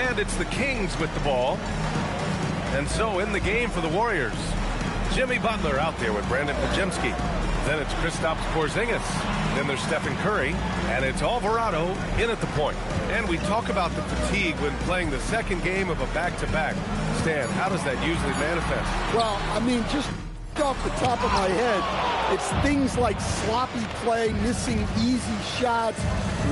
And it's the Kings with the ball. And so in the game for the Warriors, Jimmy Butler out there with Brandon Pajemski. Then it's Kristaps Porzingis. Then there's Stephen Curry. And it's Alvarado in at the point. And we talk about the fatigue when playing the second game of a back-to-back. Stan, how does that usually manifest? Well, I mean, just off the top of my head, it's things like sloppy play, missing easy shots,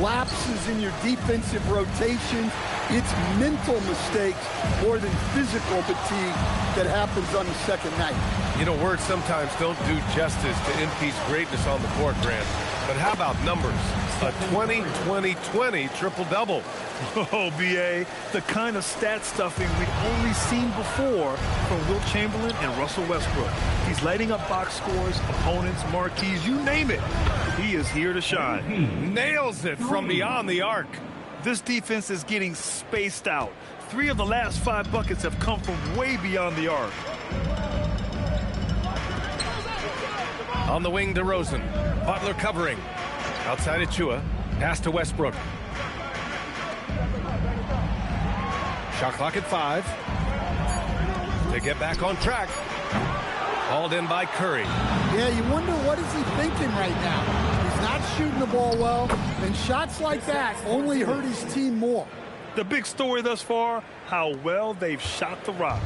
lapses in your defensive rotation. It's mental mistakes more than physical fatigue that happens on the second night. You know, words sometimes don't do justice to MP's greatness on the court, Grant. But how about numbers? A 20-20-20 triple-double. Oh, B.A., the kind of stat stuffing we've only seen before from Wilt Chamberlain and Russell Westbrook. He's lighting up box scores, opponents, marquees, you name it. He is here to shine. Nails it from beyond the arc. This defense is getting spaced out. 3 of the last 5 buckets have come from way beyond the arc. On the wing to Rosen. Butler covering. Outside Achua. Pass to Westbrook. Shot clock at 5. To get back on track. Hauled in by Curry. Yeah, you wonder what is he thinking right now. He's not shooting the ball well, and shots like that only hurt his team more. The big story thus far, how well they've shot the rock.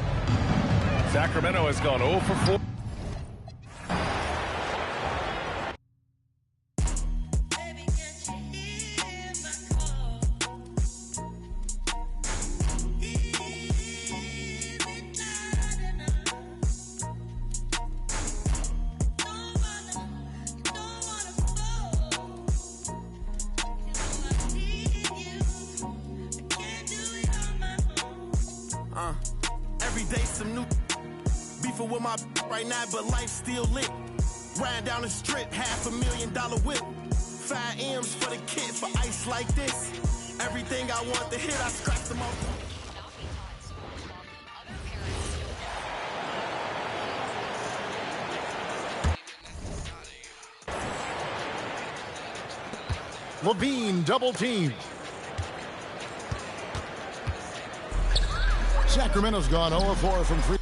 Sacramento has gone 0 for 4. Every day some new beefing with my right now, but life still lit. Riding down the strip, $500,000 whip. 5 M's for the kid for ice like this. Everything I want to hit, I scratch them off. Levine double teamed. Sacramento's gone 0-4 from 3.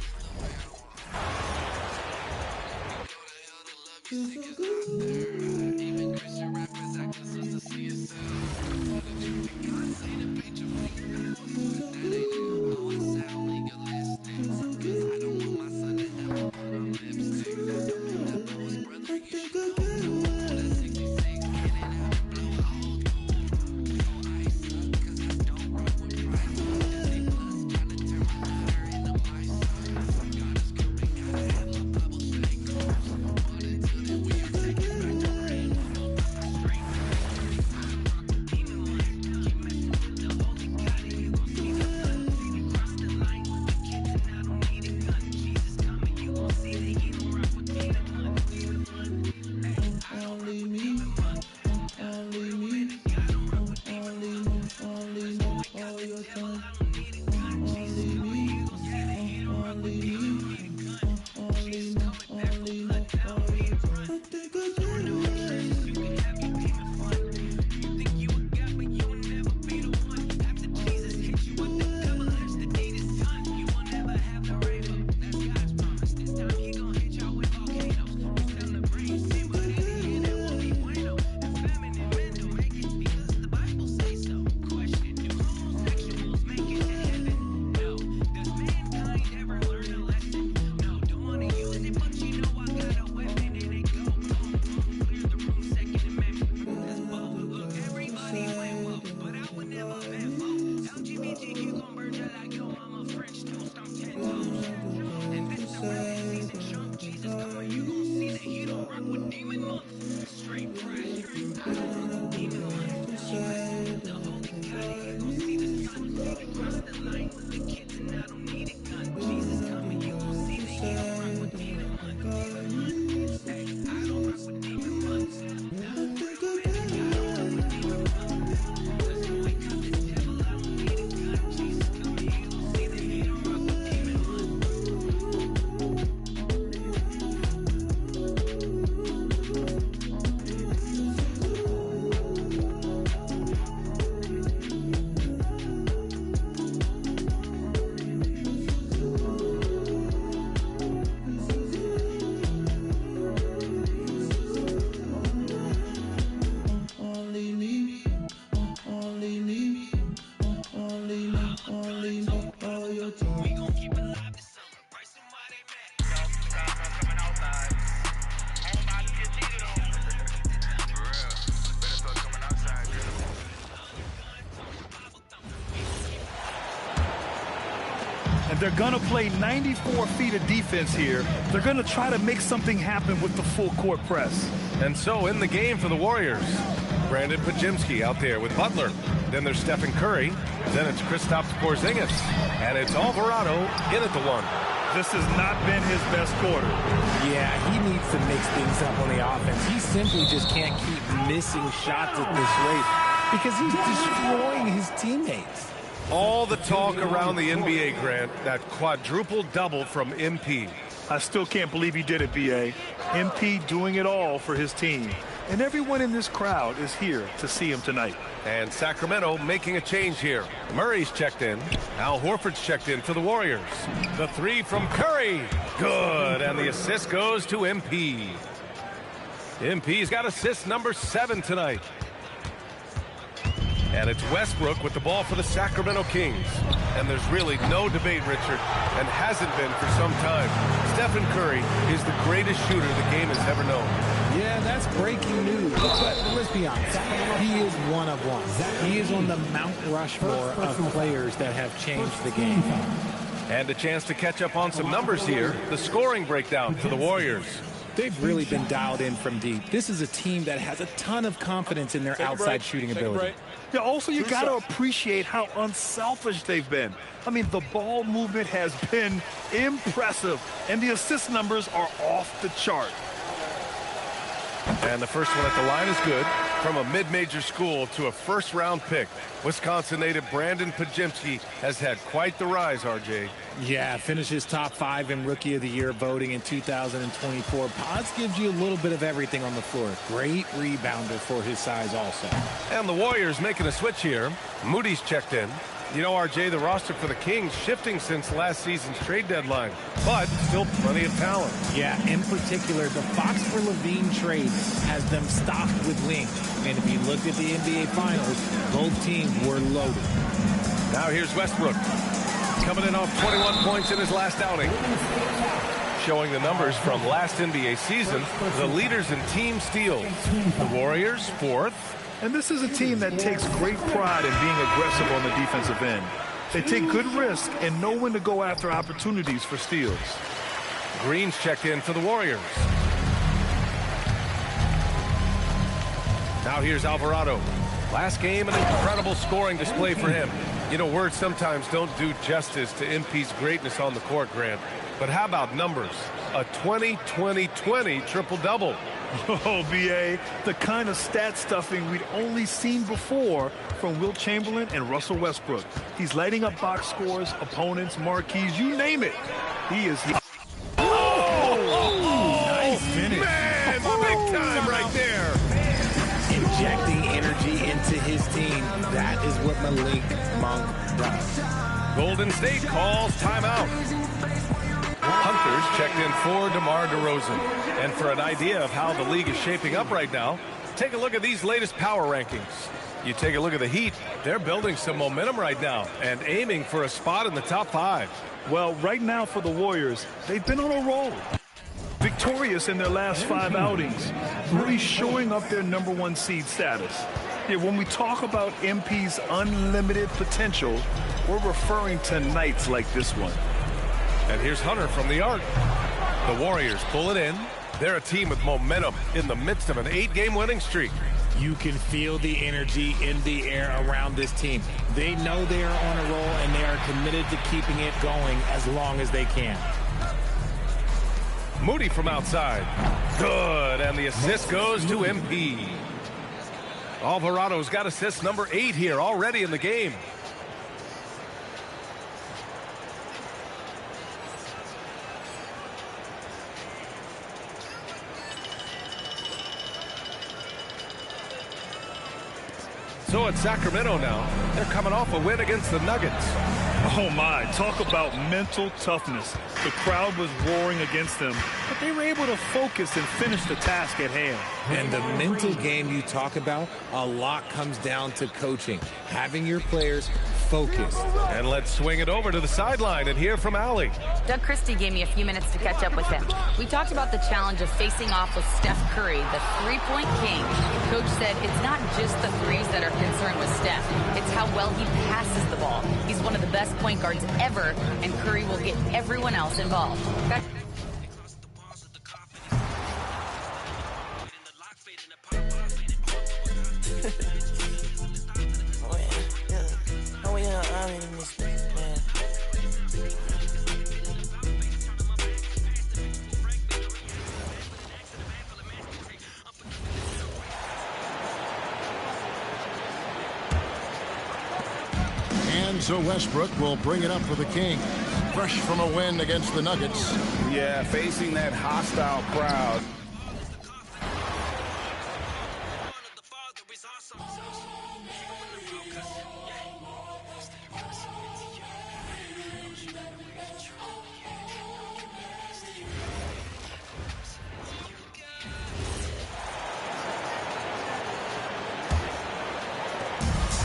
And they're going to play 94 feet of defense here. They're going to try to make something happen with the full court press. And so in the game for the Warriors, Brandon Pajemski out there with Butler. Then there's Stephen Curry. Then it's Kristaps Porzingis. And it's Alvarado in at the one. This has not been his best quarter. Yeah, he needs to mix things up on the offense. He simply just can't keep missing shots at this rate because he's destroying his teammates. All the talk around the NBA, Grant, that quadruple double from MP. I still can't believe he did it, B.A. MP doing it all for his team. And everyone in this crowd is here to see him tonight. And Sacramento making a change here. Murray's checked in. Al Horford's checked in for the Warriors. The three from Curry. Good. And the assist goes to MP. MP's got assist number 7 tonight. And it's Westbrook with the ball for the Sacramento Kings. And there's really no debate, Richard, and hasn't been for some time. Stephen Curry is the greatest shooter the game has ever known. Yeah, that's breaking news. But let's be honest, he is one of one. He is on the Mount Rushmore of players that have changed the game. And a chance to catch up on some numbers here. The scoring breakdown for the Warriors. They've really been dialed in from deep. This is a team that has a ton of confidence in their outside shooting ability. Yeah, also, you got to appreciate how unselfish they've been. I mean, the ball movement has been impressive, and the assist numbers are off the chart. And the first one at the line is good. From a mid-major school to a first-round pick, Wisconsin native Brandon Pajemski has had quite the rise, RJ. Yeah, finishes top 5 in Rookie of the Year voting in 2024. Pods gives you a little bit of everything on the floor. Great rebounder for his size also. And the Warriors making a switch here. Moody's checked in. You know, RJ, the roster for the Kings shifting since last season's trade deadline, but still plenty of talent. Yeah, in particular, the Fox for Levine trade has them stocked with wings. And if you looked at the NBA Finals, both teams were loaded. Now here's Westbrook, coming in off 21 points in his last outing. Showing the numbers from last NBA season, the leaders in team steals. The Warriors, 4th. And this is a team that takes great pride in being aggressive on the defensive end. They take good risk and know when to go after opportunities for steals. Green's checked in for the Warriors. Now here's Alvarado. Last game, an incredible scoring display for him. You know, words sometimes don't do justice to MP's greatness on the court, Grant. But how about numbers? A 20-20-20 triple-double. Oh, B.A., the kind of stat stuffing we'd only seen before from Wilt Chamberlain and Russell Westbrook. He's lighting up box scores, opponents, marquees, you name it. He is... Nice finish. Man, big time right there. Injecting energy into his team. That is what Malik Monk does. Golden State calls timeout. Hunter's checked in for DeMar DeRozan. And for an idea of how the league is shaping up right now, take a look at these latest power rankings. You take a look at the Heat. They're building some momentum right now and aiming for a spot in the top 5. Well, right now for the Warriors, they've been on a roll. Victorious in their last 5 outings, really showing up their #1 seed status. Yeah, when we talk about MP's unlimited potential, we're referring to nights like this one. And here's Hunter from the arc. The Warriors pull it in. They're a team with momentum in the midst of an 8-game winning streak. You can feel the energy in the air around this team. They know they are on a roll, and they are committed to keeping it going as long as they can. Moody from outside. Good, and the assist goes to MP. Alvarado's got assist number 8 here already in the game. So it's Sacramento now. They're coming off a win against the Nuggets. Oh my, talk about mental toughness. The crowd was roaring against them, but they were able to focus and finish the task at hand. And the mental game you talk about, a lot comes down to coaching, having your players focused. And let's swing it over to the sideline and hear from Allie. Doug Christie gave me a few minutes to catch up with him. We talked about the challenge of facing off with Steph Curry, the three-point king. Coach said it's not just the threes that are concerned with Steph. It's how well he passes the ball. He's one of the best point guards ever, and Curry will get everyone else involved. And so Westbrook will bring it up for the Kings. Fresh from a win against the Nuggets. Yeah, facing that hostile crowd.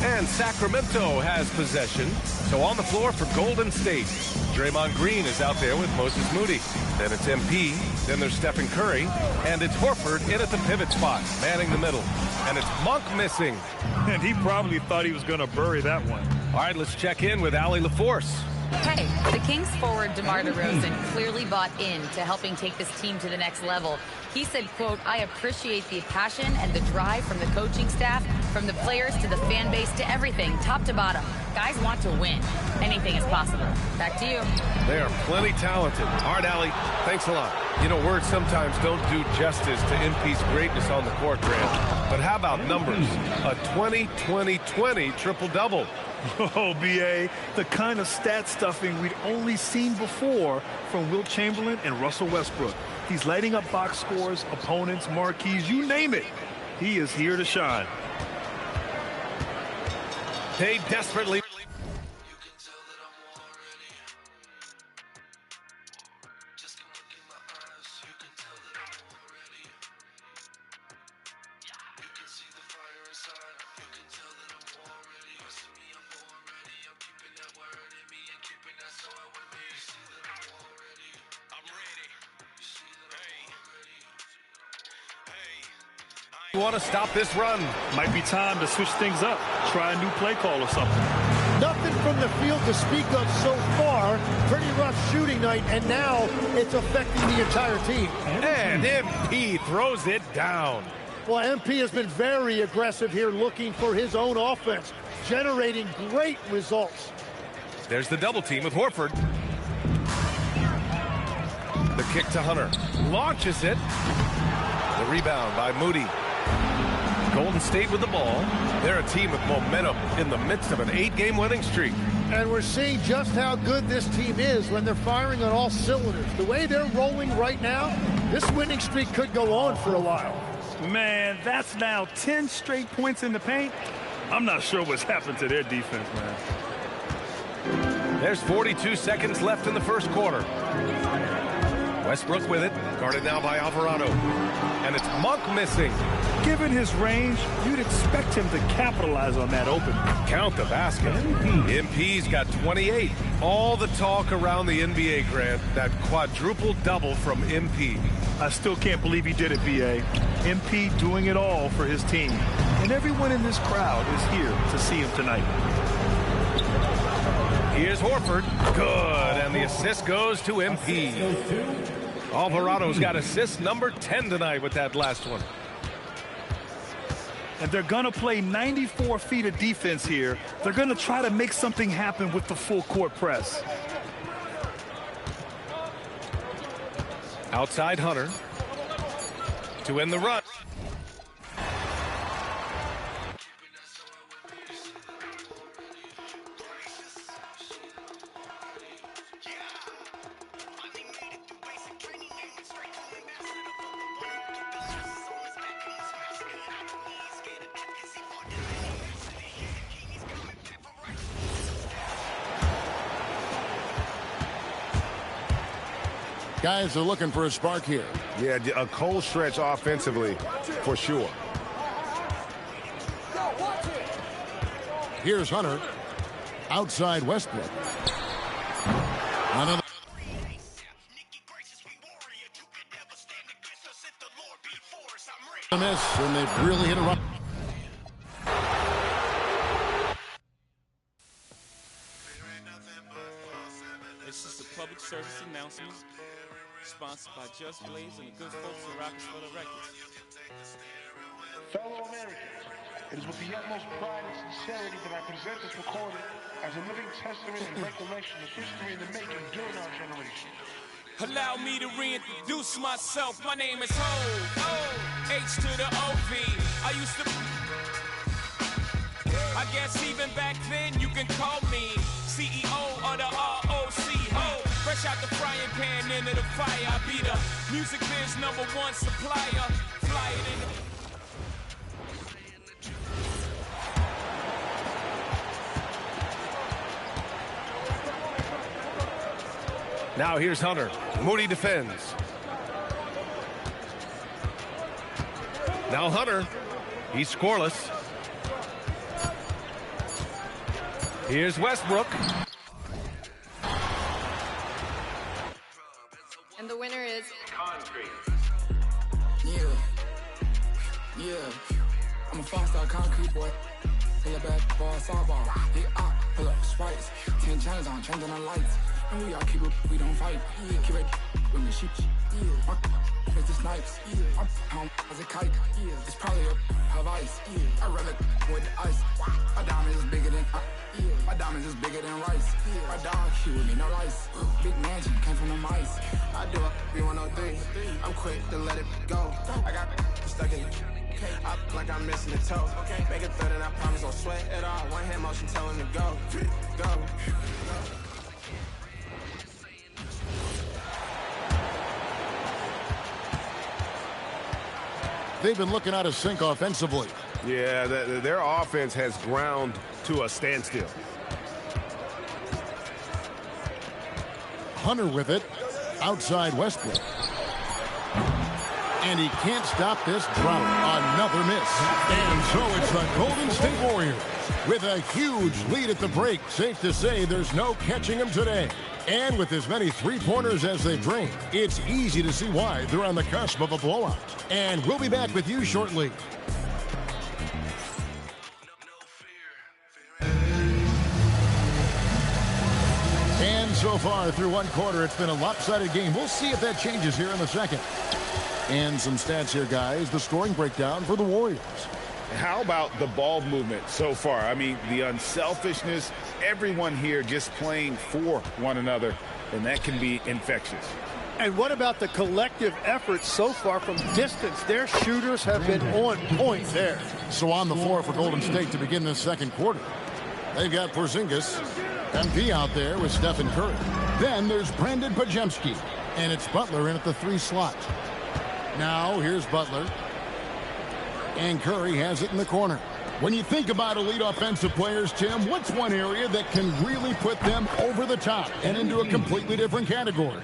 And Sacramento has possession. So on the floor for Golden State, Draymond Green is out there with Moses Moody. Then it's MP. Then there's Stephen Curry. And it's Horford in at the pivot spot, manning the middle. And it's Monk missing. And he probably thought he was going to bury that one. All right, let's check in with Allie LaForce. Hey, the Kings forward DeMar DeRozan clearly bought in to helping take this team to the next level. He said, quote, "I appreciate the passion and the drive from the coaching staff, from the players to the fan base to everything, top to bottom. Guys want to win. Anything is possible." Back to you. They are plenty talented. All right, Allie, thanks a lot. You know, words sometimes don't do justice to MP's greatness on the court, Grant. But how about numbers? A 20-20-20 triple-double. Oh, B.A., the kind of stat stuffing we'd only seen before from Wilt Chamberlain and Russell Westbrook. He's lighting up box scores, opponents, marquees, you name it. He is here to shine. They desperately... want to stop this run. Might be time to switch things up. Try a new play call or something. Nothing from the field to speak of so far. Pretty rough shooting night, and now it's affecting the entire team. And MP throws it down. Well, MP has been very aggressive here, looking for his own offense, generating great results. There's the double team with Horford. The kick to Hunter. Launches it. The rebound by Moody. Golden State with the ball. They're a team with momentum in the midst of an 8-game winning streak. And we're seeing just how good this team is when they're firing on all cylinders. The way they're rolling right now, this winning streak could go on for a while. Man, that's now 10 straight points in the paint. I'm not sure what's happened to their defense, man. There's 42 seconds left in the first quarter. Westbrook with it, guarded now by Alvarado. And it's Monk missing. Given his range, you'd expect him to capitalize on that opening. Count the basket. MP's got 28. All the talk around the NBA, Grant, that quadruple double from MP. I still can't believe he did it, B.A. MP doing it all for his team. And everyone in this crowd is here to see him tonight. Here's Horford. Good. And the assist goes to MP. Alvarado's got assist number 10 tonight with that last one. And they're going to play 94 feet of defense here. They're going to try to make something happen with the full court press. Outside Hunter to end the run. Guys are looking for a spark here. Yeah, a cold stretch offensively, for sure. Here's Hunter. Outside Westbrook. Another miss, and they've really hit a run. This is a public service announcement sponsored by Just Blaze and the good folks at Rockefeller Records. Fellow Americans, it is with the utmost pride and sincerity that I present this recording as a living testament and recollection of history in the making during our generation. Allow me to reintroduce myself. My name is Ho, H to the O-V. I used to... I guess even back then you can call me CEO of the ROC. Ho, fresh out the frying pan into the fire. I be the music biz #1 supplier. Fly it in the... Now here's Hunter. Moody defends. Now Hunter. He's scoreless. Here's Westbrook. And the winner is Concrete. Yeah. I'm a five-star concrete boy. Pull up bad ball, softball. Hit up, pull up sprites. 10 channels on, changing the lights. And we all keep it, we don't fight. Keep it when we shoot. My face the snipes. My home as a kite. It's probably a ice. I rather with the ice. My diamond is bigger than my diamonds is bigger than rice. My dog, she with me, no rice. Big mansion, came from the mice. I do a B103. I'm quick to let it go. I got stuck in it. I look like I'm missing a toe. Make a third and I promise I'll sweat at all. One hand motion telling to go. Go. They've been looking out of sync offensively. Yeah, their offense has ground to a standstill. Hunter with it. Outside Westbrook. And he can't stop this drought. Another miss. And so it's the Golden State Warriors with a huge lead at the break. Safe to say there's no catching them today. And with as many three-pointers as they drain, it's easy to see why they're on the cusp of a blowout. And we'll be back with you shortly. And so far through one quarter, it's been a lopsided game. We'll see if that changes here in the second. And some stats here, guys. The scoring breakdown for the Warriors. How about the ball movement so far? I mean, the unselfishness, everyone here just playing for one another, and that can be infectious. And what about the collective effort so far from distance? Their shooters have been on point there. So on the floor for Golden State to begin this second quarter. They've got Porzingis, MP out there with Stephen Curry. Then there's Brandon Pajemski, and it's Butler in at the 3 slot. Now here's Butler. And Curry has it in the corner. When you think about elite offensive players, Tim, what's one area that can really put them over the top and into a completely different category?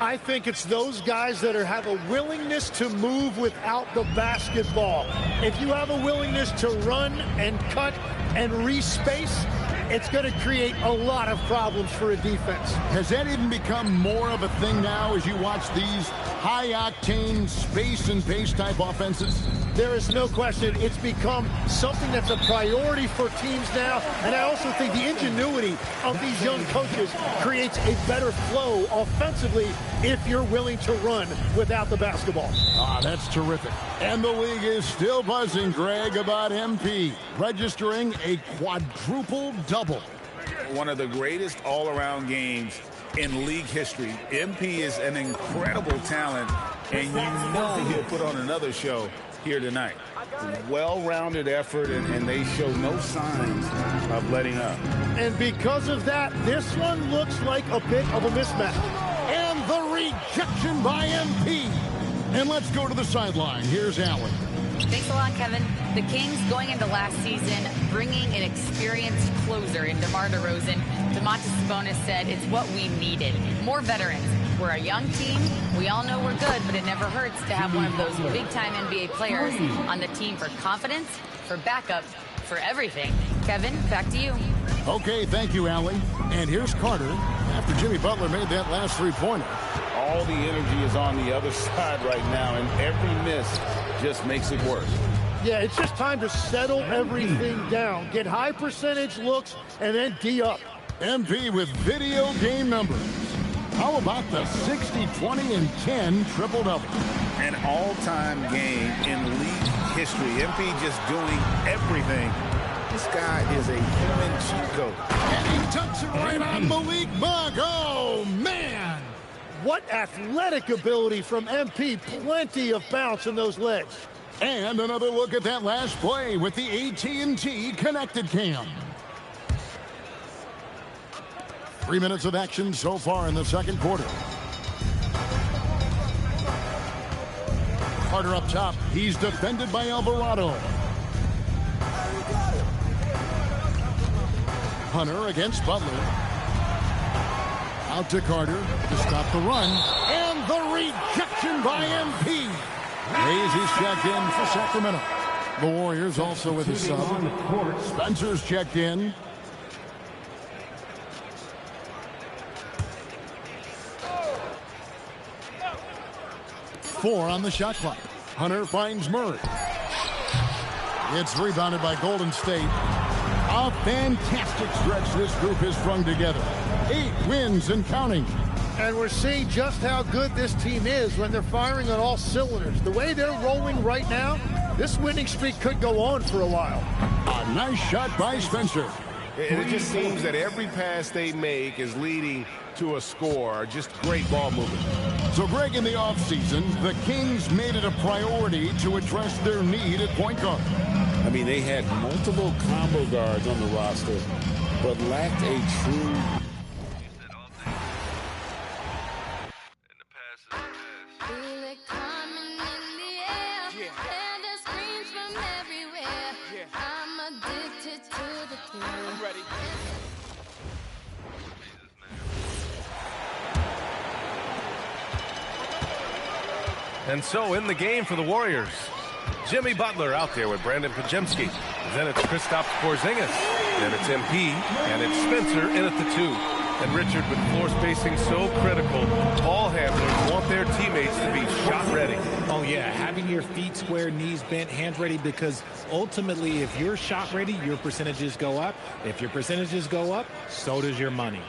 I think it's those guys that have a willingness to move without the basketball. If you have a willingness to run and cut and respace, it's going to create a lot of problems for a defense. Has that even become more of a thing now as you watch these high-octane space and pace type offenses? There is no question it's become something that's a priority for teams now, and I also think the ingenuity of these young coaches creates a better flow offensively if you're willing to run without the basketball. That's terrific. And the league is still buzzing, Greg, about MP registering a quadruple double. One of the greatest all-around games in league history. MP is an incredible talent, and you know he'll put on another show here tonight. Well-rounded effort, and they show no signs of letting up. And because of that, this one looks like a bit of a mismatch. And the rejection by MP. And let's go to the sideline. Here's Allen. Thanks a lot, Kevin. The Kings going into last season, bringing an experienced closer in DeMar DeRozan. Domantas Sabonis said it's what we needed. More veterans. We're a young team. We all know we're good, but it never hurts to have one of those big-time NBA players on the team for confidence, for backup, for everything. Kevin, back to you. Okay, thank you, Allie. And here's Carter after Jimmy Butler made that last three-pointer. All the energy is on the other side right now, and every miss just makes it worse. Yeah, it's just time to settle everything down. Get high percentage looks and then D up. MP with video game numbers. How about the 60, 20, and 10 triple-double? An all-time game in league history. MP just doing everything. This guy is a human cheat code. And he tucks it right on Malik Monk. Oh, man. What athletic ability from MP. Plenty of bounce in those legs. And another look at that last play with the AT&T Connected Cam. 3 minutes of action so far in the second quarter. Carter up top. He's defended by Alvarado. Hunter against Butler. Out to Carter to stop the run. And the rejection by MP. Hayes is checked in for Sacramento. The Warriors also with a sub. Spencer's checked in. Four on the shot clock. Hunter finds Murray. It's rebounded by Golden State. A fantastic stretch this group has strung together. 8 wins and counting. And we're seeing just how good this team is when they're firing on all cylinders. The way they're rolling right now, this winning streak could go on for a while. A nice shot by Spencer. It just seems that every pass they make is leading to a score. Just great ball movement. So, Greg, in the offseason, the Kings made it a priority to address their need at point guard. I mean, they had multiple combo guards on the roster, but lacked a true... And so in the game for the Warriors, Jimmy Butler out there with Brandon Pajemski. Then it's Kristaps Porzingis. Then it's MP. And it's Spencer in at the 2. And Richard, with floor spacing so critical, ball handlers want their teammates to be shot ready. Oh, yeah, having your feet square, knees bent, hands ready, because ultimately if you're shot ready, your percentages go up. If your percentages go up, so does your money.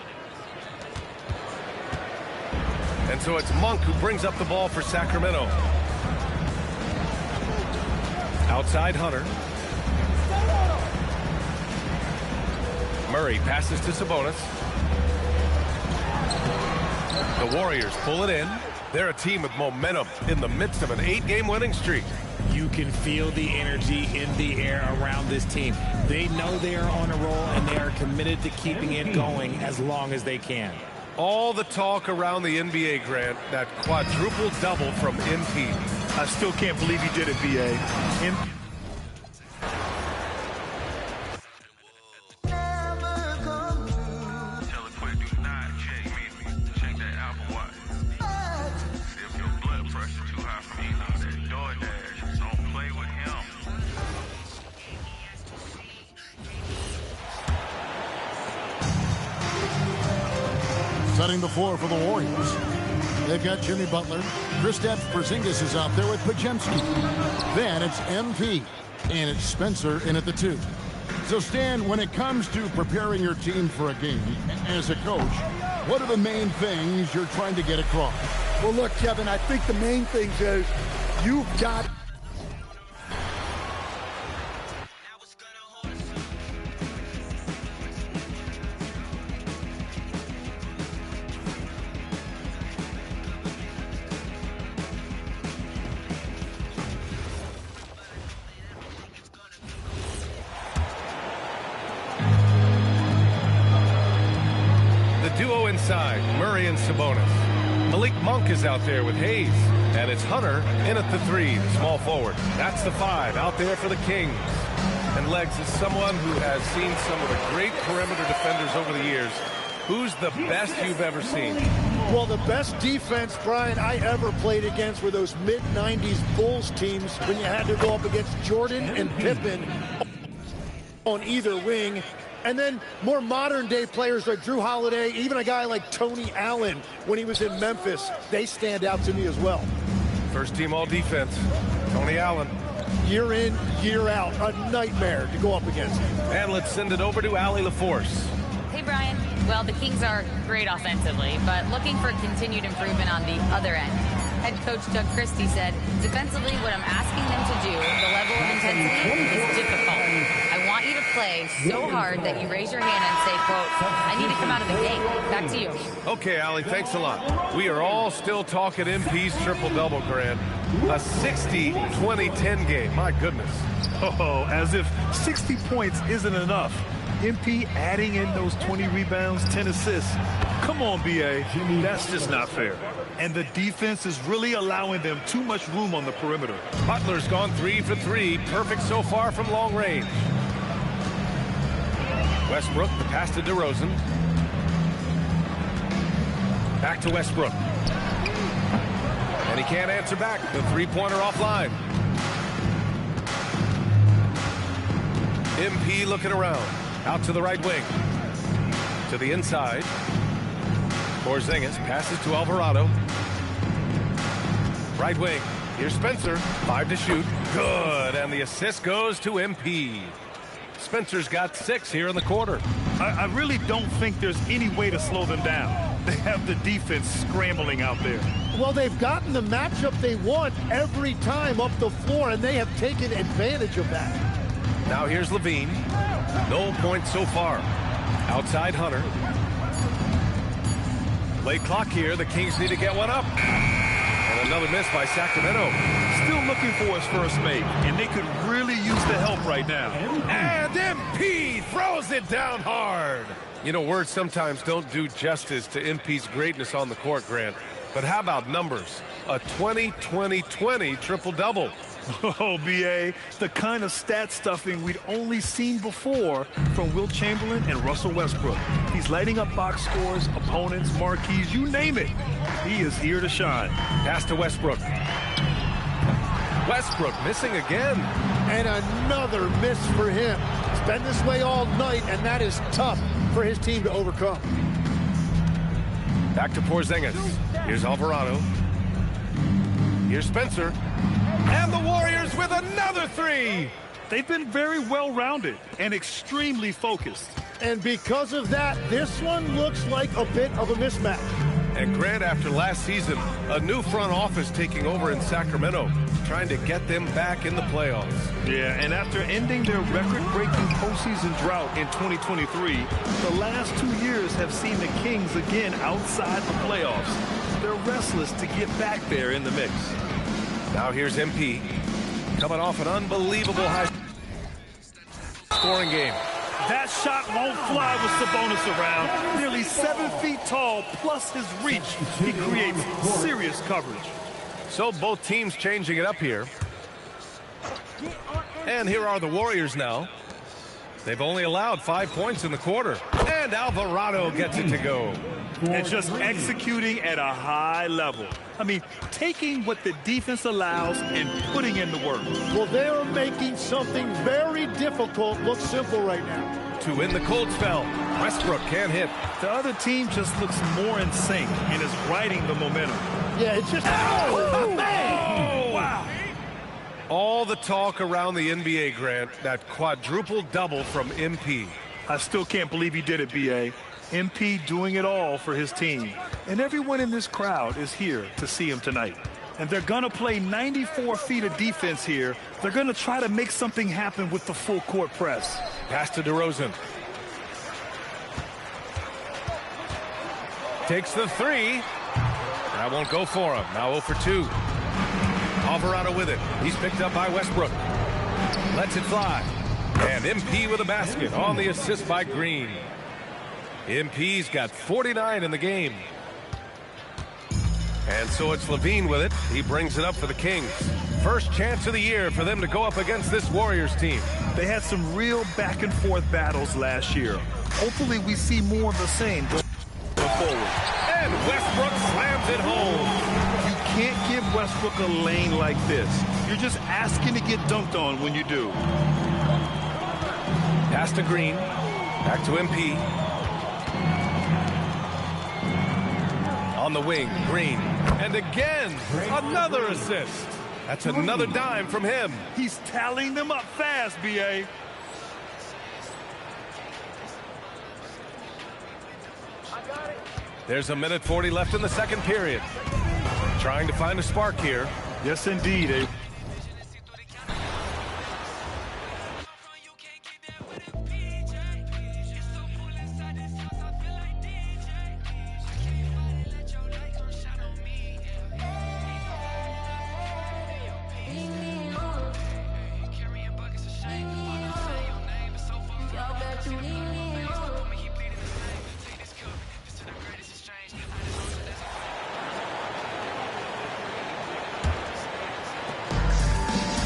And so it's Monk who brings up the ball for Sacramento. Outside Hunter. Murray passes to Sabonis. The Warriors pull it in. They're a team with momentum in the midst of an 8-game winning streak. You can feel the energy in the air around this team. They know they are on a roll, and they are committed to keeping it going as long as they can. All the talk around the NBA, Grant, that quadruple double from MP. I still can't believe he did it, B.A. Setting the floor for the Warriors. They've got Jimmy Butler. Kristaps Porzingis is out there with Pajemski. Then it's MP. And it's Spencer in at the 2. So, Stan, when it comes to preparing your team for a game, as a coach, what are the main things you're trying to get across? Well, look, Kevin, I think the main thing is you've got... Duo inside, Murray and Sabonis. Malik Monk is out there with Hayes. And it's Hunter in at the 3, the small forward. That's the 5 out there for the Kings. And Legs is someone who has seen some of the great perimeter defenders over the years. Who's the best you've ever seen? Well, the best defense, Brian, I ever played against were those mid-90s Bulls teams when you had to go up against Jordan and Pippen on either wing. And then more modern-day players like Drew Holiday, even a guy like Tony Allen when he was in Memphis, they stand out to me as well. First team all-defense, Tony Allen. Year in, year out, a nightmare to go up against. And let's send it over to Allie LaForce. Hey, Brian. Well, the Kings are great offensively, but looking for continued improvement on the other end. Head coach Doug Christie said, defensively, what I'm asking them to do, the level of intensity, is difficult. I want you to play so hard that you raise your hand and say, quote, I need to come out of the game. Back to you. Okay, Allie, thanks a lot. We are all still talking MP's triple-double, Grant. A 60-20-10 game. My goodness. Oh, as if 60 points isn't enough. MP adding in those 20 rebounds, 10 assists. Come on, BA. That's just not fair. And the defense is really allowing them too much room on the perimeter. Butler's gone 3 for 3. Perfect so far from long range. Westbrook, the pass to DeRozan. Back to Westbrook. And he can't answer back. The three-pointer offline. MP looking around. Out to the right wing. To the inside. Porzingis passes to Alvarado. Right wing. Here's Spencer. 5 to shoot. Good. And the assist goes to MP. Spencer's got 6 here in the quarter. I really don't think there's any way to slow them down. They have the defense scrambling out there. Well, they've gotten the matchup they want every time up the floor, and they have taken advantage of that. Now here's Levine. No points so far. Outside Hunter. Late clock here. The Kings need to get one up. And another miss by Sacramento. Still looking for his first make, and they could really use the help right now. And MP throws it down hard. You know, words sometimes don't do justice to MP's greatness on the court, Grant. But how about numbers? A 20-20-20 triple-double. Oh, BA, the kind of stat stuffing we'd only seen before from Wilt Chamberlain and Russell Westbrook. He's lighting up box scores, opponents, marquees, you name it. He is here to shine. Pass to Westbrook. Westbrook missing again. And another miss for him. It's been this way all night, and that is tough for his team to overcome. Back to Porzingis. Here's Alvarado. Here's Spencer. And the Warriors with another 3. They've been very well-rounded and extremely focused. And because of that, this one looks like a bit of a mismatch. And Grant, after last season, a new front office taking over in Sacramento, trying to get them back in the playoffs. Yeah, and after ending their record-breaking postseason drought in 2023, the last 2 years have seen the Kings again outside the playoffs. They're restless to get back there in the mix. Now here's MP, coming off an unbelievable high-scoring game. That shot won't fly with Sabonis around. Nearly 7 feet tall, plus his reach. He creates serious coverage. So both teams changing it up here. And here are the Warriors now. They've only allowed 5 points in the quarter. And Alvarado gets it to go. And just executing at a high level. I mean, taking what the defense allows and putting in the work. Well, they're making something very difficult look simple right now. To win the cold spell, Westbrook can't hit. The other team just looks more in sync and is riding the momentum. Yeah, it's just... Oh, man! Oh, wow! All the talk around the NBA, Grant, that quadruple double from MP. I still can't believe he did it, B.A. MP doing it all for his team. And everyone in this crowd is here to see him tonight. And they're going to play 94 feet of defense here. They're going to try to make something happen with the full court press. Pass to DeRozan. Takes the 3. That won't go for him. Now 0 for 2. Alvarado with it. He's picked up by Westbrook. Lets it fly. And MP with a basket on the assist by Green. MP's got 49 in the game. And so it's Levine with it. He brings it up for the Kings. First chance of the year for them to go up against this Warriors team. They had some real back-and-forth battles last year. Hopefully we see more of the same going forward. And Westbrook it home. You can't give Westbrook a lane like this. You're just asking to get dunked on when you do. Pass to Green. Back to MP. On the wing, Green. And again, another assist. That's another dime from him. He's tallying them up fast, B.A. There's a minute 40 left in the second period. Trying to find a spark here. Yes, indeed.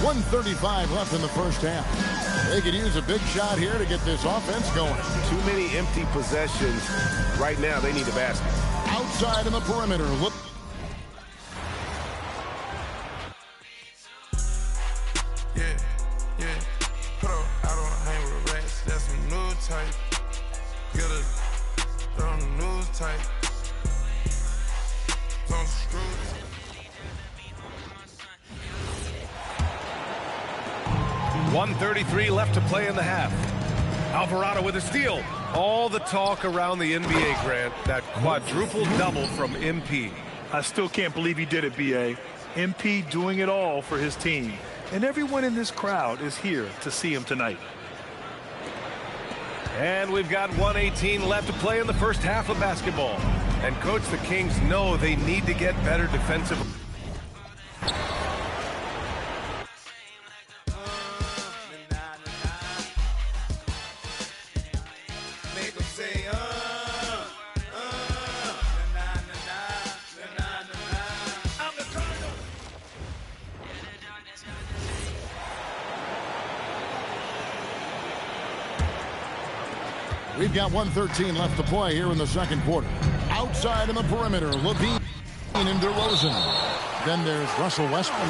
.135 left in the first half. They could use a big shot here to get this offense going. Too many empty possessions. Right now, they need a basket. Outside in the perimeter. Look. Yeah. Put up, I don't hang with rats. That's some new type. Get a on the news type. Don't screw. 1:33 left to play in the half. Alvarado with a steal. All the talk around the NBA, Grant, that quadruple double from MP. I still can't believe he did it, B.A. MP doing it all for his team. And everyone in this crowd is here to see him tonight. And we've got 1:18 left to play in the first half of basketball. And, Coach, the Kings know they need to get better defensive. We've got 1:13 left to play here in the second quarter. Outside in the perimeter, Levine and DeRozan. Then there's Russell Westbrook.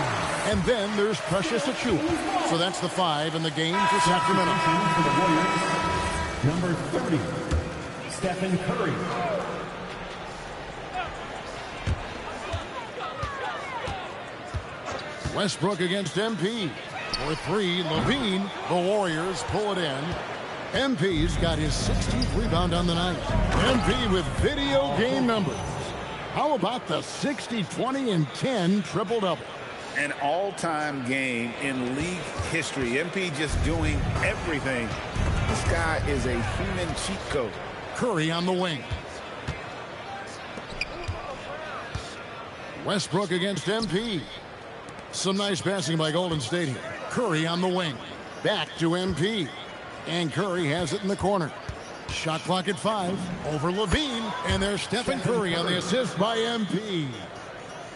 And then there's Precious Achiuwa. So that's the 5 in the game for Sacramento. For the Warriors, number 30, Stephen Curry. Westbrook against MP. For 3, Levine. The Warriors pull it in. MP's got his 16th rebound on the night. MP with video game numbers. How about the 60, 20, and 10 triple-double? An all-time game in league history. MP just doing everything. This guy is a human cheat code. Curry on the wing. Westbrook against MP. Some nice passing by Golden State here. Curry on the wing. Back to MP. And Curry has it in the corner. Shot clock at 5. Over Levine. And there's Stephen Curry on the assist by MP.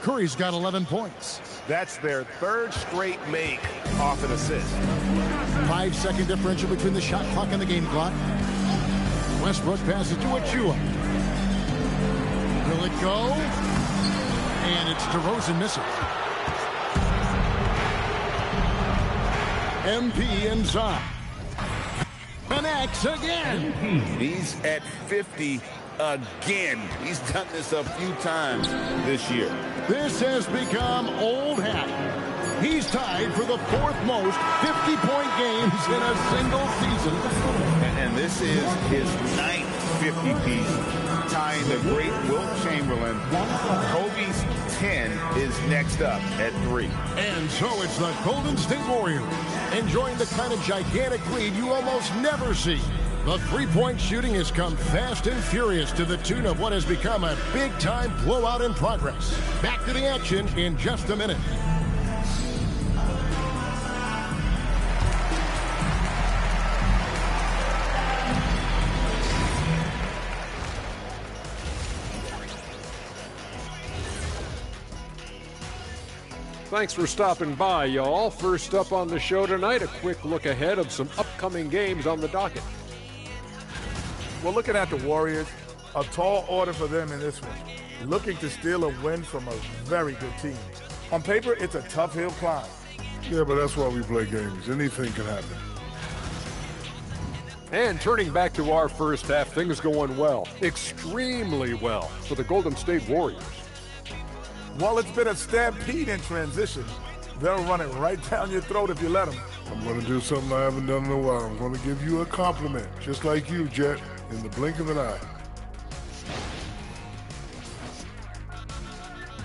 Curry's got 11 points. That's their third straight make off an assist. 5-second differential between the shot clock and the game clock. Westbrook passes to Achiuwa. Will it go? And it's DeRozan missing. MP inside. Connects again. He's at 50 again. He's done this a few times this year. This has become old hat. He's tied for the 4th most 50-point games in a single season. And this is his 9th 50-piece, tying the great Wilt Chamberlain. Kobe's 10 is next up at 3. And so it's the Golden State Warriors enjoying the kind of gigantic lead you almost never see. The three-point shooting has come fast and furious to the tune of what has become a big-time blowout in progress. Back to the action in just a minute. Thanks for stopping by, y'all. First up on the show tonight, a quick look ahead of some upcoming games on the docket. Well, looking at the Warriors, A tall order for them in this one, looking to steal a win from a very good team. On paper, it's a tough hill climb. Yeah, but that's why we play games. Anything can happen. And turning back to our first half, things going well, extremely well for the Golden State Warriors. While it's been a stampede in transition, they'll run it right down your throat if you let them. I'm going to do something I haven't done in a while. I'm going to give you a compliment, just like you, Jet, in the blink of an eye.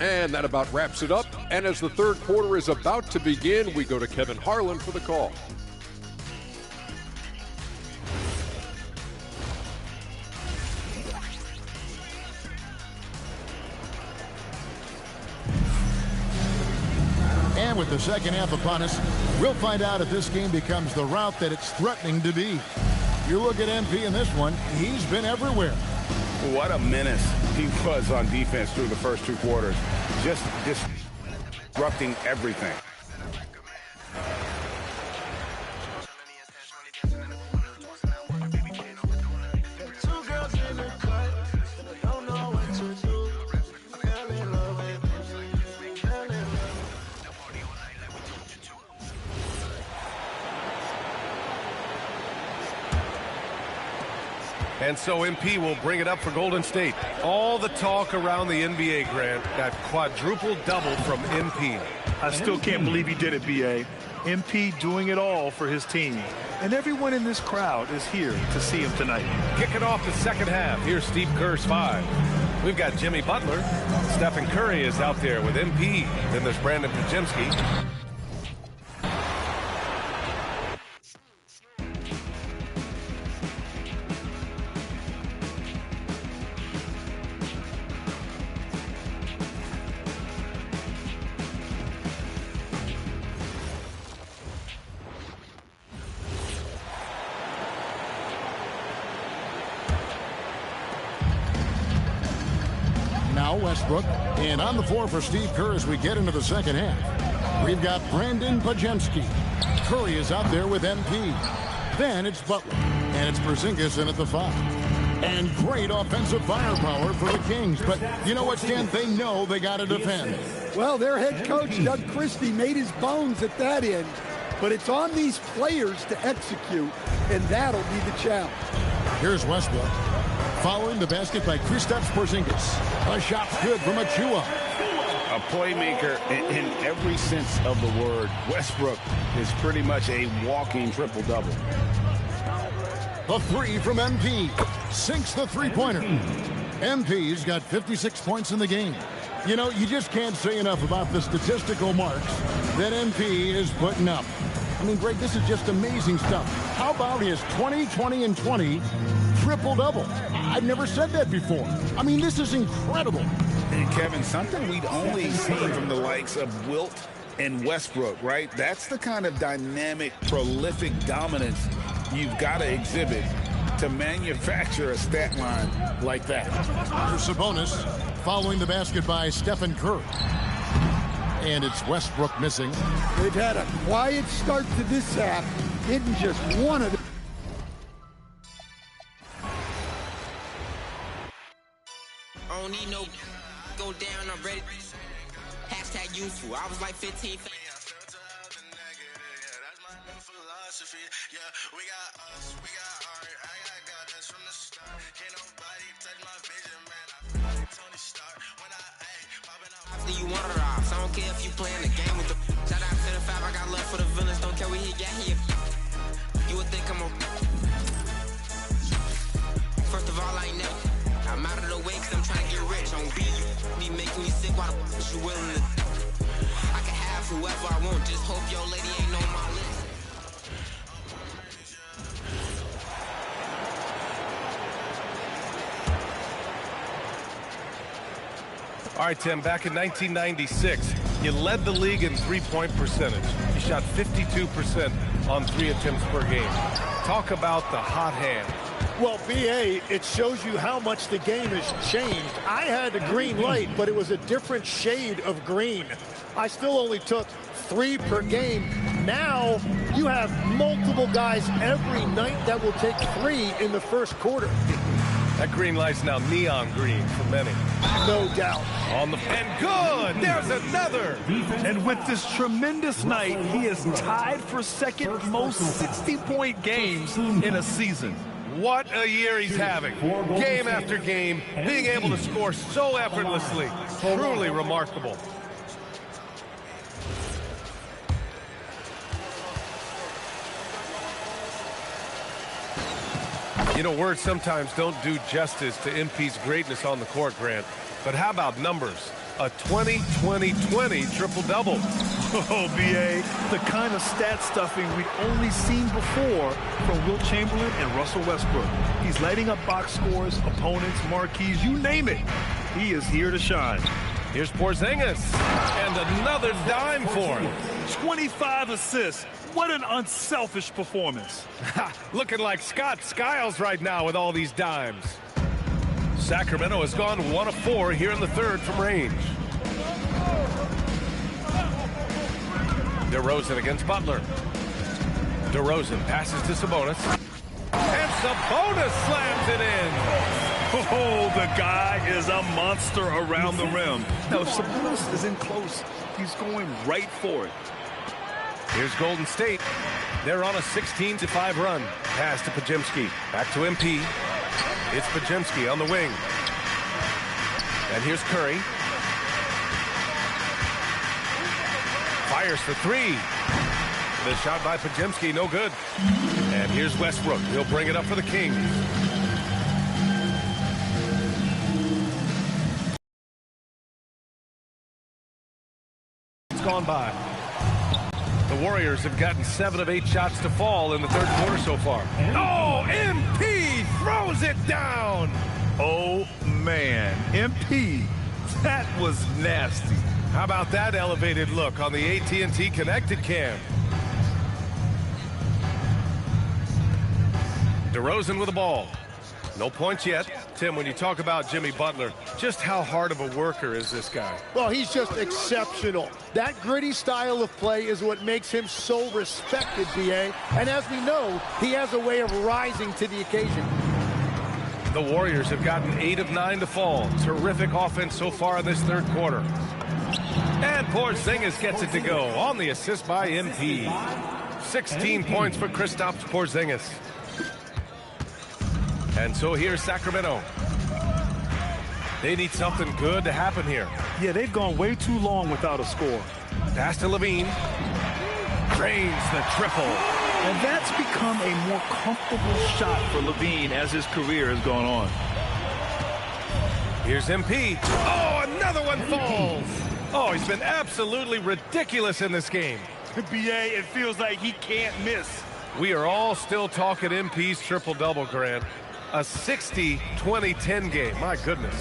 And that about wraps it up. And as the third quarter is about to begin, we go to Kevin Harlan for the call. And with the second half upon us, we'll find out if this game becomes the route that it's threatening to be. You look at MP in this one, he's been everywhere. What a menace he was on defense through the first two quarters. Just disrupting everything. And so MP will bring it up for Golden State. All the talk around the NBA, Grant, that quadruple double from MP. I still can't believe he did it, B.A. MP doing it all for his team. And everyone in this crowd is here to see him tonight. Kicking off the second half, here's Steve Kerr's 5. We've got Jimmy Butler. Stephen Curry is out there with MP. Then there's Brandon Pajemski. Westbrook, and on the floor for Steve Kerr as we get into the second half. We've got Brandon Pajemski. Curry is out there with MP. Then it's Butler, and it's Porzingis in at the 5. And great offensive firepower for the Kings. But you know what, Ken? They know they got to defend. Well, their head coach, Doug Christie, made his bones at that end. But it's on these players to execute, and that'll be the challenge. Here's Westbrook. Following the basket by Kristaps Porzingis. A shot's good from Achua. A playmaker in every sense of the word. Westbrook is pretty much a walking triple-double. The 3 from MP. Sinks the three-pointer. MP's got 56 points in the game. You know, you just can't say enough about the statistical marks that MP is putting up. I mean, Greg, this is just amazing stuff. How about his 20, 20, and 20 triple-double? I've never said that before. I mean, this is incredible. And Kevin, something we'd only seen from the likes of Wilt and Westbrook, right? That's the kind of dynamic, prolific dominance you've got to exhibit to manufacture a stat line like that. Here's Sabonis following the basket by Stephen Curry. And it's Westbrook missing. They've had a quiet start to this half, hitting just one of them. I don't need no go down, I'm ready. Hashtag useful. I was like 15. You want to rob, so I don't care if you playing the game with the shout out to the 5, I got love for the villains, don't care where he got here. You would think I'm a first of all, I ain't never I'm out of the way cause I'm trying to get rich on beat. Be making me sick, why the you willing to I can have whoever I want, just hope your lady ain't on my list. All right, Tim, back in 1996, you led the league in three-point percentage. You shot 52% on 3 attempts per game. Talk about the hot hand. Well, B.A., it shows you how much the game has changed. I had a green light, but it was a different shade of green. I still only took 3 per game. Now you have multiple guys every night that will take 3 in the first quarter. That green light's now neon green for many. No doubt. On the and good. There's another. And with this tremendous night, he is tied for second most 60-point games in a season. What a year he's having. Game after game, being able to score so effortlessly. Truly remarkable. You know, words sometimes don't do justice to MP's greatness on the court, Grant. But how about numbers? A 20-20-20 triple-double. Oh, B.A., the kind of stat stuffing we've only seen before from Wilt Chamberlain and Russell Westbrook. He's lighting up box scores, opponents, marquees, you name it. He is here to shine. Here's Porzingis, and another dime for him. 25 assists. What an unselfish performance. Looking like Scott Skiles right now with all these dimes. Sacramento has gone 1 of 4 here in the third from range. DeRozan against Butler. DeRozan passes to Sabonis. And Sabonis slams it in. Oh, the guy is a monster around the rim. Now, if Sabonis is in close, he's going right for it. Here's Golden State. They're on a 16-5 run. Pass to Podziemski. Back to MP. It's Podziemski on the wing. And here's Curry. Fires for 3. The shot by Podziemski, no good. And here's Westbrook. He'll bring it up for the Kings. It's gone by. The Warriors have gotten 7 of 8 shots to fall in the third quarter so far. Oh, MP throws it down. Oh, man. MP, that was nasty. How about that elevated look on the AT&T Connected Cam? DeRozan with the ball. No points yet. Tim, when you talk about Jimmy Butler, just how hard of a worker is this guy? Well, he's just exceptional. That gritty style of play is what makes him so respected, B.A. And as we know, he has a way of rising to the occasion. The Warriors have gotten 8 of 9 to fall. Terrific offense so far in this third quarter. And Porzingis gets it to go on the assist by MP. 16 points for Kristaps Porzingis. And so here's Sacramento. They need something good to happen here. Yeah, they've gone way too long without a score. Pass to Levine. Drains the triple. And that's become a more comfortable shot for Levine as his career has gone on. Here's MP. Oh, another one falls. Oh, he's been absolutely ridiculous in this game. B.A., it feels like he can't miss. We are all still talking MP's triple-double, Grant. A 60-20-10 game. My goodness.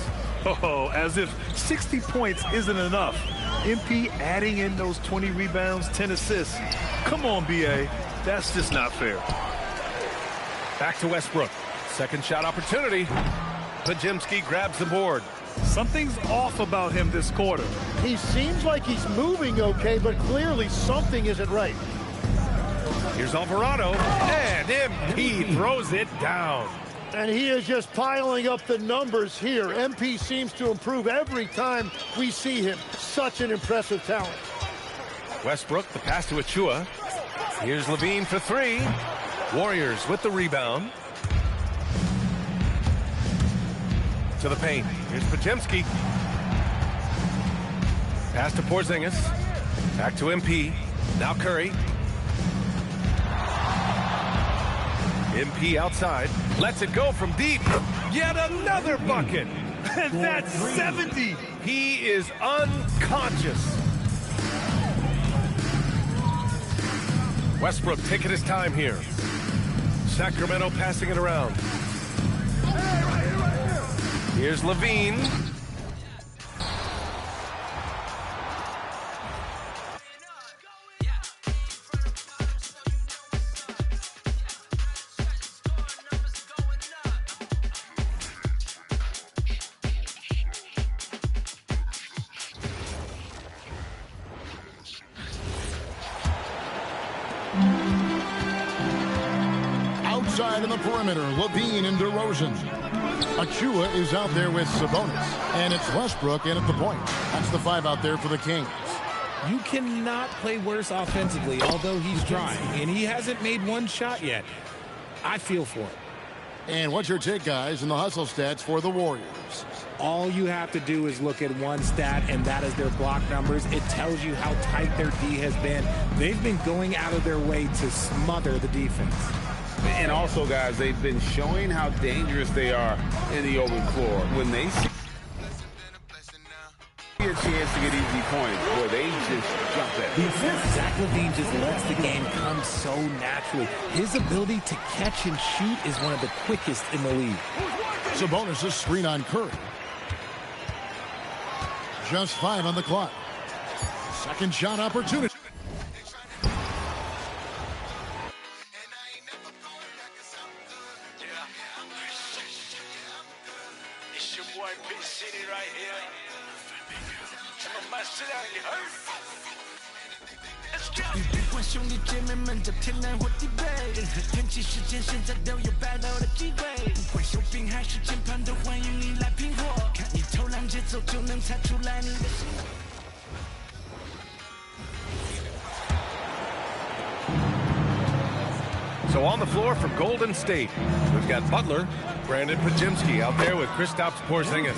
Oh, as if 60 points isn't enough. MP adding in those 20 rebounds, 10 assists. Come on, B.A. That's just not fair. Back to Westbrook. Second shot opportunity. Podziemski grabs the board. Something's off about him this quarter. He seems like he's moving okay, but clearly something isn't right. Here's Alvarado. And MP throws it down. And he is just piling up the numbers here. MP seems to improve every time we see him. Such an impressive talent. Westbrook, the pass to Achua. Here's Levine for 3. Warriors with the rebound. To the paint. Here's Podziemski. Pass to Porzingis. Back to MP. Now Curry. MP outside, lets it go from deep. Yet another bucket. And that's 70. He is unconscious. Westbrook taking his time here. Sacramento passing it around. Here's Levine. Outside in the perimeter, Levine and DeRozan. Achua is out there with Sabonis. And it's Westbrook in at the point. That's the 5 out there for the Kings. You cannot play worse offensively, although he's trying. And he hasn't made one shot yet. I feel for him. And what's your take, guys, in the hustle stats for the Warriors? All you have to do is look at one stat, and that is their block numbers. It tells you how tight their D has been. They've been going out of their way to smother the defense. And also, guys, they've been showing how dangerous they are in the open floor. When they see a chance to get easy points, boy, they just jump at it. Zach LaVine just lets the game come so naturally. His ability to catch and shoot is one of the quickest in the league. Sabonis' screen on Curry. Just 5 on the clock. Second shot opportunity. It's your boy Big City right here. I'm about to sit down, you heard? Let's go. 别管兄弟姐妹们在天南或地北，任何天气时间，现在都有 battle 的机会。不管有病还是键盘，都欢迎你来拼货。看你偷懒节奏，就能猜出来你的心。 So on the floor for Golden State, we've got Butler, Brandon Pajemski out there with Kristaps Porzingis.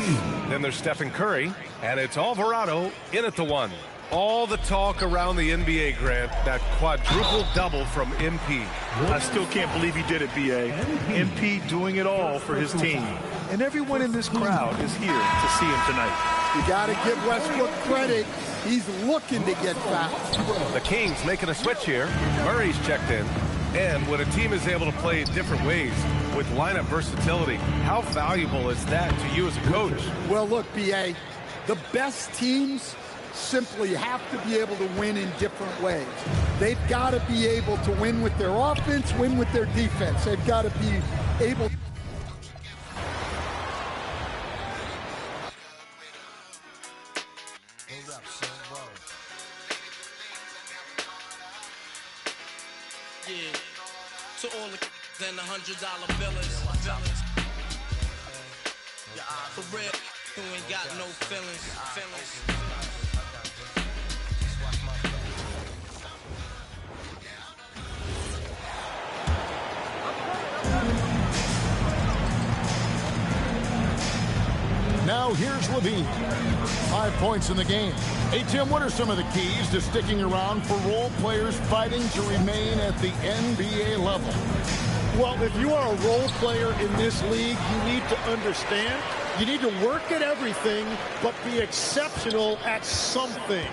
Then there's Stephen Curry, and it's Alvarado in at the 1. All the talk around the NBA, Grant, that quadruple double from MP. I still can't believe he did it, B.A. MP doing it all for his team. And everyone in this crowd is here to see him tonight. You got to give Westbrook credit. He's looking to get fouled. The Kings making a switch here. Murray's checked in. And when a team is able to play different ways with lineup versatility, how valuable is that to you as a coach? Well, look, B.A., the best teams simply have to be able to win in different ways. They've got to be able to win with their offense, win with their defense. They've got to be able to... Yeah, to all the and the $100 billers. For real, who ain't got no feelings. Now here's LaVine. 5 points in the game. Hey, Tim, what are some of the keys to sticking around for role players fighting to remain at the NBA level? Well, if you are a role player in this league, you need to understand, you need to work at everything, but be exceptional at something.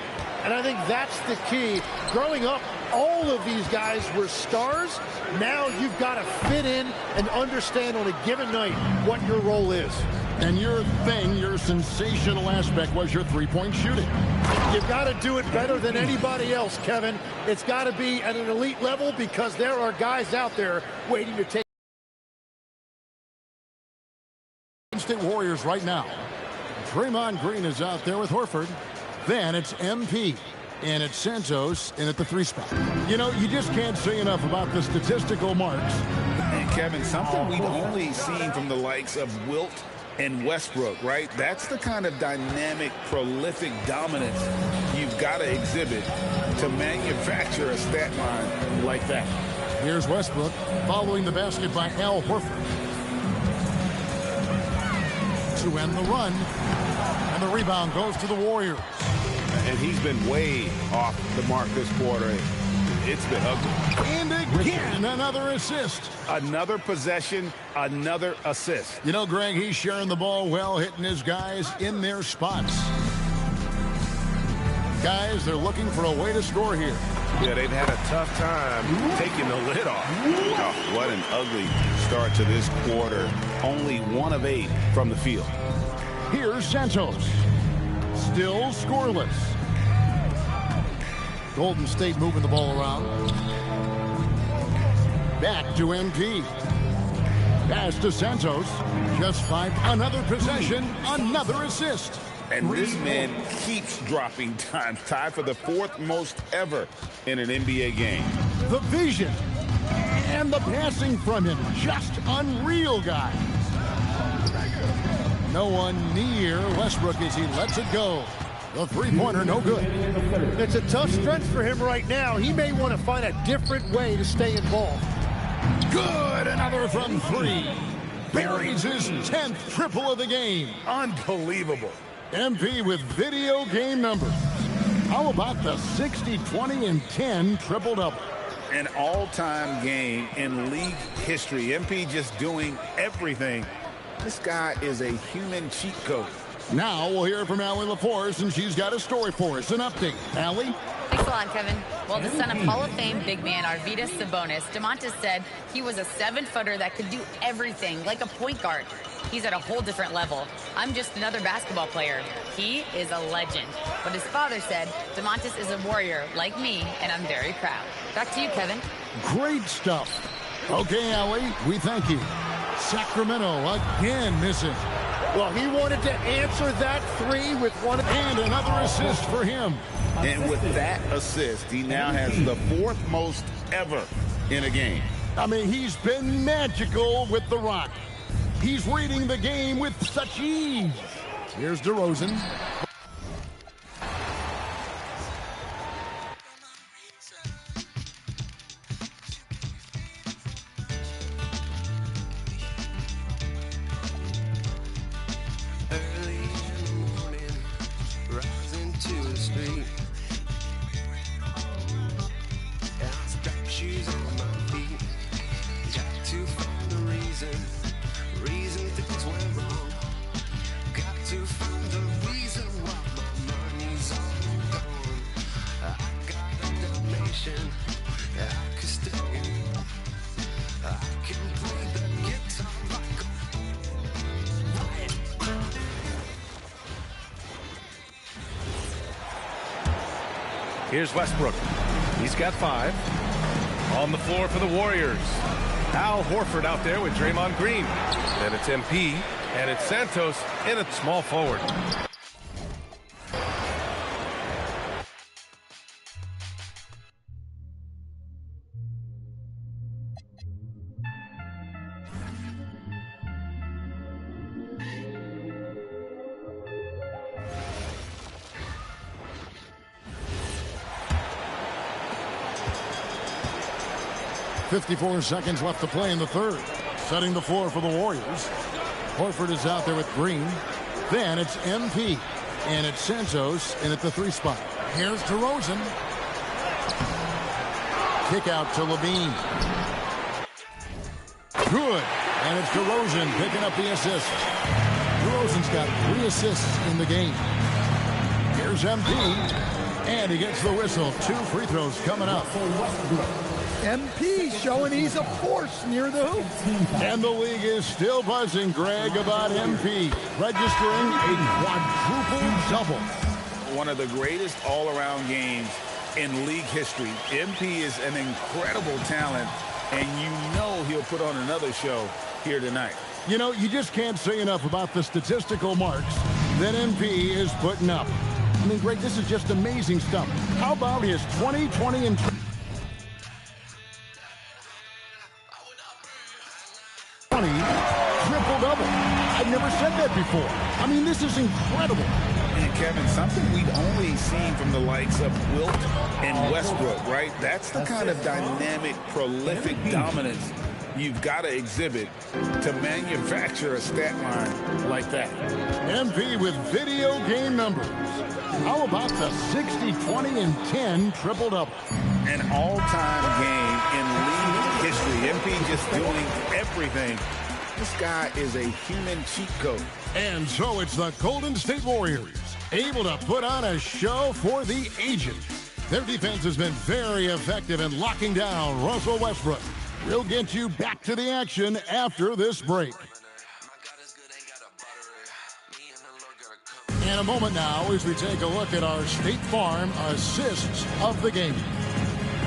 And I think that's the key. Growing up, all of these guys were stars. Now you've got to fit in and understand on a given night what your role is. And your thing, your sensational aspect was your three-point shooting. You've got to do it better than anybody else, Kevin. It's got to be at an elite level because there are guys out there waiting to take. State Warriors right now. Draymond Green is out there with Horford. Then it's MP. And it's Santos in at the 3 spot. You know, you just can't say enough about the statistical marks. And Kevin, something we've only seen from the likes of Wilt and Westbrook, right? That's the kind of dynamic, prolific dominance you've got to exhibit to manufacture a stat line like that. Here's Westbrook following the basket by Al Horford. To end the run. And the rebound goes to the Warriors. And he's been way off the mark this quarter. It's been ugly. And again, another assist. Another possession, another assist. You know, Greg, he's sharing the ball well, hitting his guys in their spots. Guys, they're looking for a way to score here. Yeah, they've had a tough time taking the lid off. Oh, what an ugly start to this quarter. Only 1 of 8 from the field. Here's Santos. Still scoreless. Golden State moving the ball around. Back to MP. Pass to Santos. Just 5. Another possession. Another assist. And this man keeps dropping time. Tied for the 4th most ever in an NBA game. The vision and the passing from him. Just unreal, guys. No one near Westbrook as he lets it go. The three-pointer, no good. It's a tough stretch for him right now. He may want to find a different way to stay involved. Good, another from three. Buries his 10th triple of the game. Unbelievable. MP with video game numbers. How about the 60, 20, and 10 triple-double? An all-time game in league history. MP just doing everything. This guy is a human cheat code. Now we'll hear from Allie LaForce, and she's got a story for us. An update. Allie? Thanks a lot, Kevin. Well, the son of Hall of Fame big man Arvydas Sabonis, DeMontis said he was a 7-footer that could do everything, like a point guard. He's at a whole different level. I'm just another basketball player. He is a legend. But his father said DeMontis is a warrior like me, and I'm very proud. Back to you, Kevin. Great stuff. Okay, Allie, we thank you. Sacramento again missing. Well, he wanted to answer that three with one. And another assist for him. And with that assist, he now has the 4th most ever in a game. I mean, he's been magical with the rock. He's reading the game with such ease. Here's DeRozan. Here's Westbrook. He's got 5. On the floor for the Warriors. Al Horford out there with Draymond Green. Then it's MP, and it's Santos in at small forward. .54 seconds left to play in the third. Setting the floor for the Warriors. Horford is out there with Green. Then it's MP. And it's Santos in at the 3 spot. Here's DeRozan. Kick out to Levine. Good. And it's DeRozan picking up the assist. DeRozan's got 3 assists in the game. Here's MP. And he gets the whistle. 2 free throws coming up. MP showing he's a force near the hoop. And the league is still buzzing, Greg, about MP registering a quadruple-double. One of the greatest all-around games in league history. MP is an incredible talent, and you know he'll put on another show here tonight. You know, you just can't say enough about the statistical marks that MP is putting up. I mean, Greg, this is just amazing stuff. How about his 20, 20, and 20? Triple-double. I've never said that before. I mean, this is incredible. And Kevin, something we'd only seen from the likes of Wilt and Westbrook, right? That's the kind of dynamic, prolific dominance you've got to exhibit to manufacture a stat line like that. MP with video game numbers. How about the 60, 20, and 10 triple-double? An all-time game in league history. MP just doing everything. This guy is a human cheat code. And so it's the Golden State Warriors, able to put on a show for the ages. Their defense has been very effective in locking down Russell Westbrook. We'll get you back to the action after this break. In a moment now as we take a look at our State Farm assists of the game.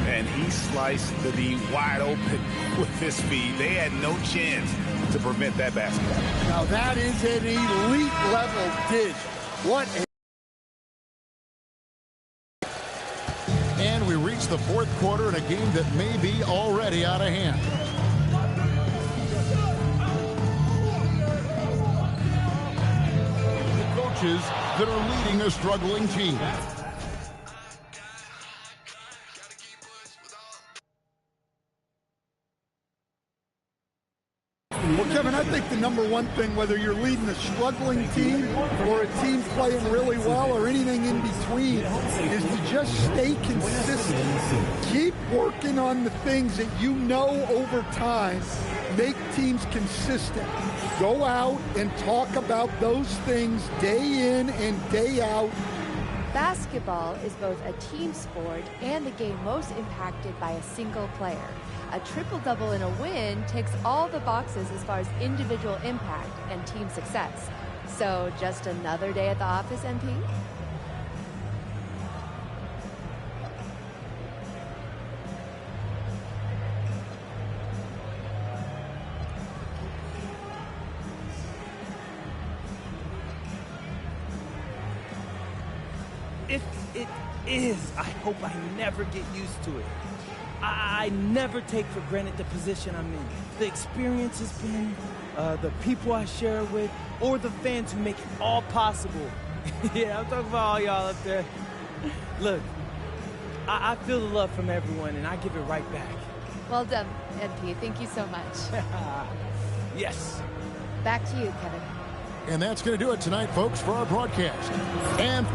And he sliced the D wide open with his speed. They had no chance to prevent that basket. Now that is an elite level dish. What a... And we reach the 4th quarter in a game that may be already out of hand. coaches that are leading a struggling team. Well, Kevin, I think the number one thing, whether you're leading a struggling team or a team playing really well or anything in between, is to just stay consistent. Keep working on the things that you know over time make teams consistent. Go out and talk about those things day in and day out. Basketball is both a team sport and the game most impacted by a single player. A triple-double in a win ticks all the boxes as far as individual impact and team success. So just another day at the office, MP? If it is, I hope I never get used to it. I never take for granted the position I'm in. The experience has been, the people I share it with, or the fans who make it all possible. Yeah, I'm talking about all y'all up there. Look, I feel the love from everyone, and I give it right back. Well done, MP. Thank you so much. Yes. Back to you, Kevin. And that's going to do it tonight, folks, for our broadcast. And